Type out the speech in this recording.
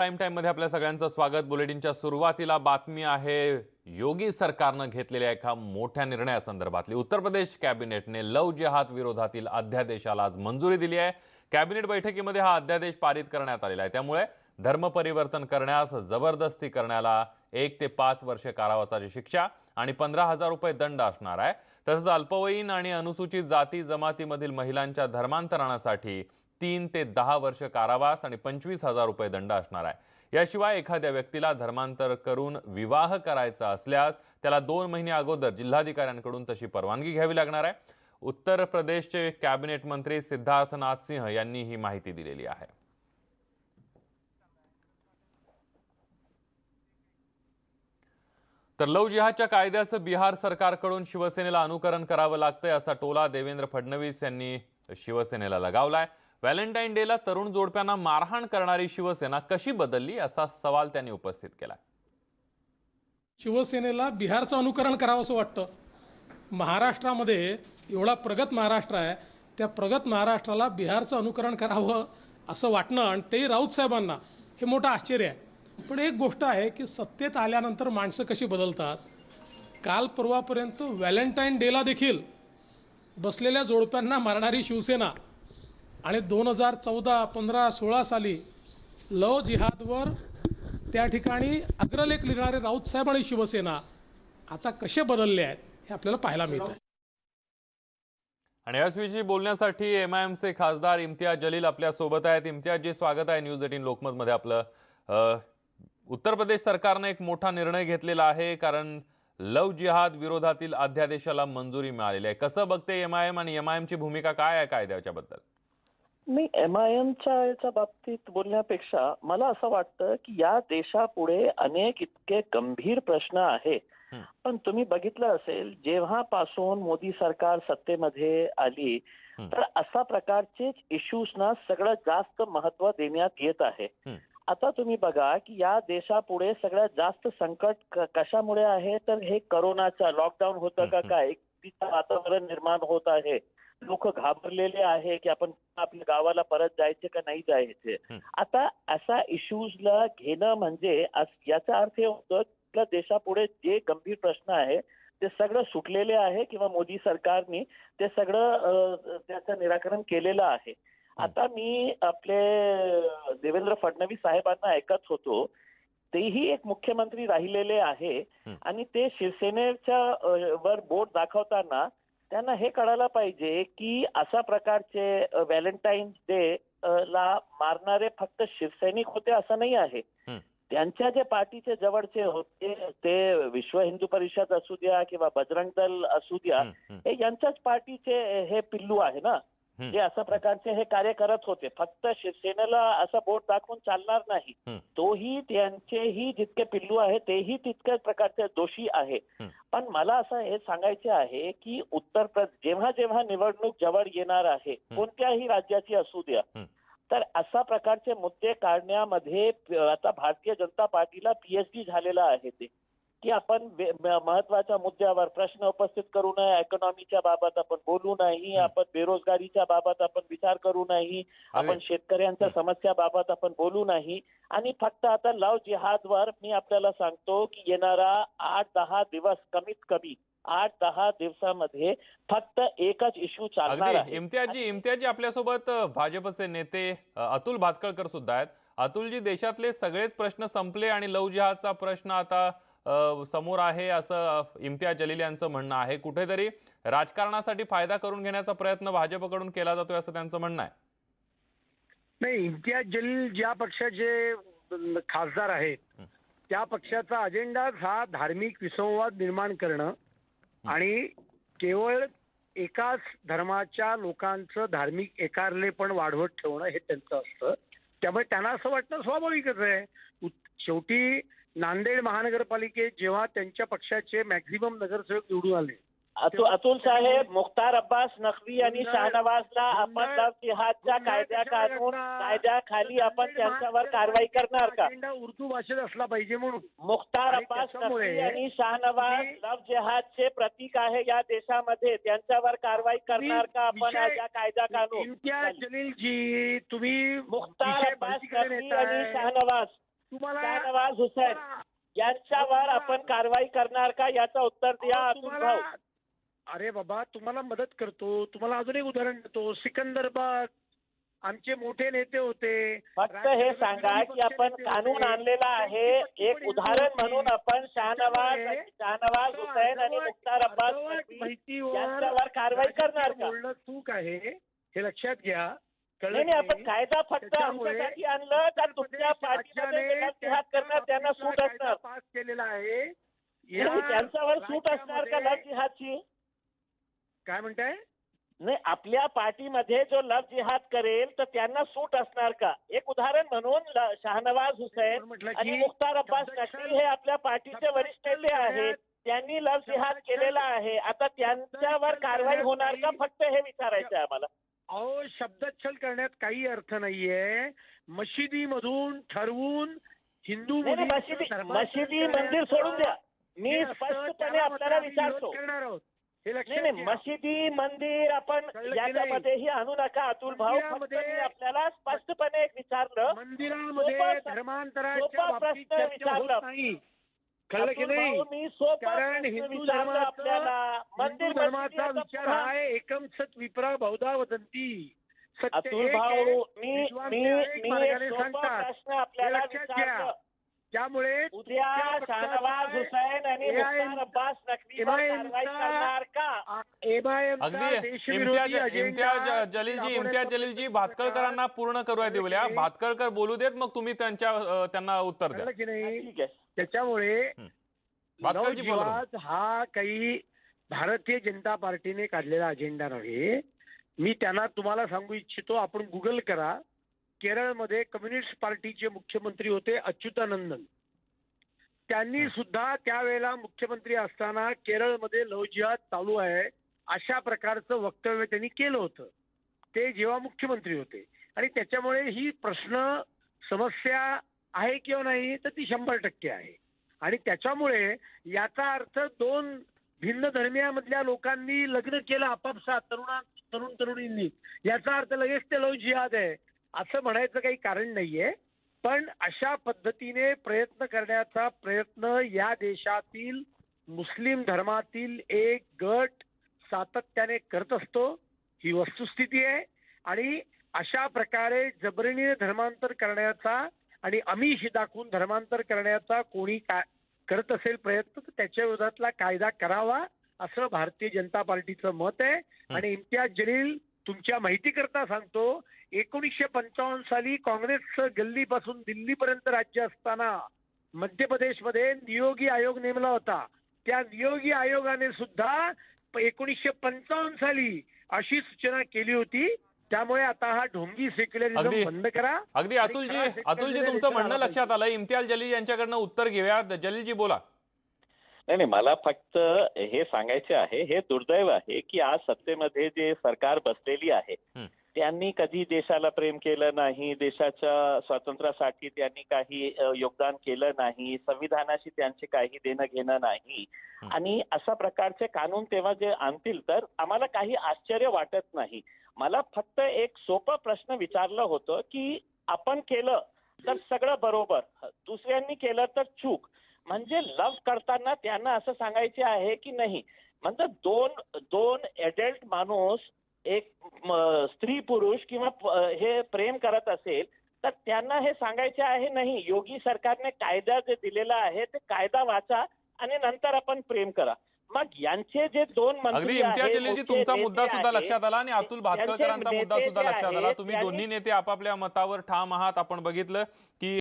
Prime time मध्ये आपल्या सगळ्यांचं स्वागत। बुलेटिनच्या सुरुवातीला बातमी आहे योगी सरकारने घेतलेल्या एका मोठ्या निर्णयासंदर्भातली। उत्तर प्रदेश कॅबिनेटने लव जिहाद विरोधातील अध्यादेशाला आज मंजुरी दिली आहे। कॅबिनेट बैठकीमध्ये हा अध्यादेश पारित करण्यात आलेला आहे। त्यामुळे धर्म परिवर्तन करण्यास जबरदस्ती करण्याला 1 ते 5 वर्ष कारावासाची शिक्षा आणि 15,000 रुपये दंड असणार आहे। तसंच अल्पवयीन आणि अनुसूचित जाती जमातीमधील महिलांच्या धर्मांतरणासाठी 3 ते 10 वर्ष कारावास आणि 25,000 रुपये दंड असणार आहे। याशिवाय एखाद्या व्यक्तीला धर्मांतर करून विवाह करायचा असल्यास त्याला 2 महिने अगोदर जिल्हाधिकाऱ्यांकडून तशी परवानगी घ्यावी लागणार आहे। उत्तर प्रदेशचे कॅबिनेट मंत्री सिद्धार्थनाथ सिंह यांनी ही माहिती दिलेली आहे। तर लव जिहादच्या कायद्याचं बिहार सरकारकडून शिवसेनेला अनुकरण करावं लागतंय असा टोला देवेंद्र फडणवीस यांनी शिवसेनेला लगावलाय। व्हॅलेंटाईन डेला तरुण जोडप्यांना मारहाण करणारी शिवसेना कशी बदलली असा सवाल त्यांनी उपस्थित केला। शिवसेनेला बिहारचं अनुकरण करावं असं वाटतं। महाराष्ट्रामध्ये एवढा प्रगत महाराष्ट्र आहे, त्या प्रगत महाराष्ट्राला बिहारचं अनुकरण करावं असं वाटणं आणि तेही राऊत साहेबांना हे मोठं आश्चर्य आहे। पण एक गोष्ट आहे की सत्तेत आल्यानंतर माणसं कशी बदलतात। काल परवापर्यंत व्हॅलेंटाईन डेला देखील बसलेल्या जोडप्यांना मारणारी शिवसेना आणि 2014, 15, 16 साली लव जिहादवर त्या ठिकाणी अग्रलेख लिहिणारे राऊत साहेब आणि शिवसेना आता कसे बदलले आहेत हे आपल्याला पाहायला मिळतं। आणि याविषयी बोलण्यासाठी एमआयएमचे खासदार इम्तियाज जलील आपल्या सोबत आहेत। इम्तियाज जी, स्वागत आहे न्यूज 18 लोकमत मध्ये आपलं। उत्तर प्रदेश सरकारने एक मोठा निर्णय घेतलेला आहे, कारण लव जिहाद विरोधातील अध्यादेशाला मंजुरी मिळालेली आहे। कसं बघते एमआयएम आणि एमआयएमची भूमिका काय आहे कायद्याच्या बद्दल? मी एमआयएमच्या बाबतीत बोलण्यापेक्षा मला असं वाटतं की या देशापुढे अनेक इतके गंभीर प्रश्न आहे। पण तुम्ही बघितलं असेल, जेव्हापासून मोदी सरकार सत्तेमध्ये आली तर अशा प्रकारचे इश्यूजना सगळ्यात जास्त महत्व देण्यात येत आहे। आता तुम्ही बघा की या देशापुढे सगळ्यात जास्त संकट कशामुळे आहे, तर हे कोरोनाचा लॉकडाऊन होतं का काय, भीतीचं वातावरण निर्माण होत आहे। लोक घाबरलेले आहे की आपण आपल्या गावाला परत जायचे का नाही जायचे। आता असा इश्यूजला घेणं म्हणजे याचा अर्थ हे होतं की देशापुढे जे गंभीर प्रश्न आहे ते सगळं सुटलेले आहे किंवा मोदी सरकारने ते सगळं त्याचं निराकरण केलेलं आहे। आता मी आपले देवेंद्र फडणवीस साहेबांना ऐकत होतो, तेही एक मुख्यमंत्री राहिलेले आहे आणि ते शिवसेनेच्या वर बोट दाखवताना त्यांना हे कळायला पाहिजे की अशा प्रकारचे व्हॅलेंटाईन्स डे ला मारणारे फक्त शिवसैनिक होते असं नाही आहे। त्यांच्या जे पार्टीचे जवळचे होते, ते विश्व हिंदू परिषद असू द्या किंवा बजरंग दल असू द्या, हे यांच्याच पार्टीचे हे पिल्लू आहे ना, जे अशा प्रकारचे हे कार्य करत होते। फक्त शिवसेनेला असं बोट दाखवून चालणार नाही, तोही त्यांचेही जितके पिल्लू आहे तेही तितक्याच प्रकारचे दोषी आहे। पण मला असं हे सांगायचे आहे की उत्तर प्रदेश जेव्हा जेव्हा निवडणूक जवळ येणार आहे, कोणत्याही राज्याची असू द्या, तर अशा प्रकारचे मुद्दे काढण्यामध्ये आता भारतीय जनता पार्टीला पीएचडी झालेला आहे ते, की आपण महत्वाच्या मुद्द्यावर प्रश्न उपस्थित करू नये, इकॉनॉमीच्या बाबत आपण बोलू नाही, आपण बेरोजगारीच्या बाबत आपण विचार करू नाही, आपण शेतकऱ्यांच्या समस्या बाबत आपण बोलू नाही, आणि फक्त आता लव जिहादवर मी आपल्याला सांगतो की येणारा 8-10 दिवस, कमीत कमी 8-10 दिवसामध्ये फक्त एकच इश्यू चालणार आहे। इम्तियाजी आपल्यासोबत भाजपचे नेते अतुल भातखळकर सुद्धा आहेत। अतुलजी, देशातले सगळेच प्रश्न संपले आणि लव जिहादचा प्रश्न आता समोर आहे असं इम्तियाज जलील यांचं म्हणणं आहे। कुठेतरी राजकारणासाठी फायदा करून घेण्याचा प्रयत्न भाजपकडून केला जातोय असं त्यांचं म्हणणं आहे। नाही, इम्तियाज जलील ज्या पक्षाचे खासदार आहेत त्या पक्षाचा अजेंडा हा धार्मिक विसंवाद निर्माण करणं आणि केवळ एकाच धर्माच्या लोकांचं धार्मिक एकारलेपण वाढवत ठेवणं हे त्यांचं असतं। त्यामुळे त्यांना असं वाटणं स्वाभाविकच आहे। शेवटी नांदेड महानगरपालिकेत जेव्हा त्यांच्या पक्षाचे मॅक्झिमम नगरसेवक निवडून आले, अतुल साहेब, मुख्तार अब्बास नकवी आणि शाहनवाजला आपण लव जिहादच्या कायद्याखाली आपण त्यांच्यावर कारवाई करणार का? उर्दू भाषेत असला पाहिजे म्हणून मुख्तार अब्बास नकवी आणि शाहनवाज लव जिहादचे प्रतीक आहे या देशामध्ये, त्यांच्यावर कारवाई करणार का आपण या कायदा कानून? इम्तियाज जलील जी, तुम्ही मुख्तार अब्बास नकवी आणि शाहनवाज तुम्हाला शाहनवाज हुसैन यांच्यावर आपण कारवाई करणार का याचं उत्तर द्या अतुल भाऊ. तुम्हाला अरे बाबा तुम्हाला मदत करतो. तुम्हाला अजून एक उदाहरण देतो. सिकंदराबाद आमचे मोठे नेते होते. फक्त हे सांगा की आपण कानून आणलेला आहे, एक उदाहरण म्हणून आपण शाहनवाज हुसैन आणि मुख्तार अब्बास नक्वी यांच्यावर कारवाई करणार का? बोलणं चूक आहे हे लक्षात घ्या. नाही नाही, आपण कायदा फक्त आमच्यासाठी आणलं का तुमच्या पार्टीमध्ये जिहाद करणार त्यांना सूट असणार? पास केलेला आहे. नाही, त्यांच्यावर सूट असणार का लव जिहादची? काय म्हणताय? नाही, आपल्या पार्टीमध्ये जो लव जिहाद करेल तर त्यांना सूट असणार का? एक उदाहरण म्हणून शाहनवाज हुसैन म्हटलं आणि की मुख्तार अब्बास नक्वी हे आपल्या पार्टीचे वरिष्ठ नेते आहेत. त्यांनी लव जिहाद केलेला आहे. आता त्यांच्यावर कारवाई होणार का? फक्त हे विचारायचं आहे आम्हाला. अहो शब्दच्छल करण्यात काही अर्थ नाहीये. मशिदीमधून ठरवून हिंदू नाही, मशिदी मंदिर सोडून द्या. मी स्पष्टपणे आपल्याला विचारतो. करणार आहोत हे नाही लक्षात नाही, घ्या. मशिदी मंदिर आपण कळलं की याच्यामध्येही आणू नका अतुल भाऊ. फक्त मंदिरामध्ये- मी आपल्याला स्पष्टपणे एक विचारलं. मंदिरामध्ये सोपा धर्मांतराच्या सोपा बाबतीत प्रश्न चर्चा होत विचारला. नाही. कळलं की अतुल नाही? भाऊ, मी सोपा कारण प्रश्न हिंदू विचारला आपल्याला. धर्माचा मंदिर धर्माचा मशिदी विचार आता आहे एकम सत विप्रा बहुधा वदंती. सत्य अतुल एक आहे, भाऊ, मी विद्वान मी ते अनेक मी मार्गाने एक सोपा सांगतात. प्रश्न आपल्याला हे लक्षात घ्या. विचारलं. त्यामुळे उद्या शाहनवाज हुसैन आणि मुख्तार अब्बास नक्वीवर कारवाई करणार का? अगदी इम्तियाज जलीलजी भातखळकरांना पूर्ण करूया देऊया. भातखळकर बोलू देत, मग तुम्ही त्यांना उत्तर द्या. की नाही? ठीक आहे. त्याच्यामुळे भातखळजी बोला. लवजिहाद हा काही भारतीय जनता पार्टीने काढलेला अजेंडा नव्हे. मी त्यांना तुम्हाला सांगू इच्छितो, आपण गुगल करा. केरळमध्ये कम्युनिस्ट पार्टीचे मुख्यमंत्री होते अच्युतानंदन. त्यांनी सुद्धा त्यावेळेला मुख्यमंत्री असताना केरळमध्ये लव जिहाद चालू आहे अशा प्रकारचं वक्तव्य त्यांनी केलं होतं. ते जेव्हा मुख्यमंत्री होते. आणि त्याच्यामुळे ही समस्या आहे किंवा नाही तर ती 100% आहे. आणि त्याच्यामुळे याचा अर्थ दोन भिन्न धर्मियामधल्या लोकांनी लग्न केलं आपापसात तरुण तरुणींनी, याचा अर्थ लगेच ते लव जिहाद आहे असं म्हणायचं काही कारण नाहीये. पण अशा पद्धतीने प्रयत्न करण्याचा प्रयत्न या देशातील मुस्लिम धर्मातील एक गट सातत्याने करत असतो. ही वस्तुस्थिती आहे. आणि अशा प्रकारे जबरीने धर्मांतर करण्याचा आणि आमिष दाखवून धर्मांतर करण्याचा कोणी करत असेल प्रयत्न तर त्याच्या विरोधातला कायदा करावा असं भारतीय जनता पार्टीचं मत आहे. आणि इम्तियाज जलील, तुमच्या माहितीकरता सांगतो, 1955 साली काँग्रेसचं गल्लीपासून दिल्लीपर्यंत राज्य असताना मध्य प्रदेशमध्ये नियोगी आयोग नेमला होता. त्या नियोगी आयोगाने सुद्धा 1955 साली अशी सूचना केली होती. त्यामुळे आता हा ढोंगी सेक्युलरिझम बंद करा. अगदी अतुलजी तुमचं म्हणणं लक्षात आलं. इम्तियाज जलील यांच्याकडनं उत्तर घेऊया. जलीलजी बोला. नाही, मला फक्त हे सांगायचे आहे, हे दुर्दैव आहे की आज सत्तेमध्ये जे सरकार बसलेली आहे त्यांनी कधी देशाला प्रेम केलं नाही, देशाच्या स्वातंत्र्यासाठी त्यांनी काही योगदान केलं नाही, संविधानाशी त्यांचे काही देणं घेणं नाही. आणि अशा प्रकारचे कानून तेव्हा जे आणतील तर आम्हाला काही आश्चर्य वाटत नाही. मला फक्त एक सोपा प्रश्न विचारलं होतं की आपण केलं तर सगळं बरोबर, दुसऱ्यांनी केलं तर चूक. म्हणजे लव्ह करताना त्यांना असं सांगायचे आहे की नाही, म्हणजे दोन एडल्ट माणूस, एक स्त्री पुरुष किंवा हे प्रेम करत असेल तर त्यांना हे सांगायचे आहे नाही, योगी सरकारने कायदा जे दिलेला आहे ते कायदा वाचा आणि नंतर आपण प्रेम करा. मग यांचे जे दोन अगदी मंत्री इम्तियाज जलीलजी, तुमचा मुद्दा सुद्धा आहेत, लक्षात आला आणि अतुल भातखळकरांचा मुद्दा सुद्धा नेते जे लक्षात आला. आहेत, तुम्ही त्यांनी- दोन्ही नेते आपापल्या मतावर ठाम आहात. आपण बघितलं की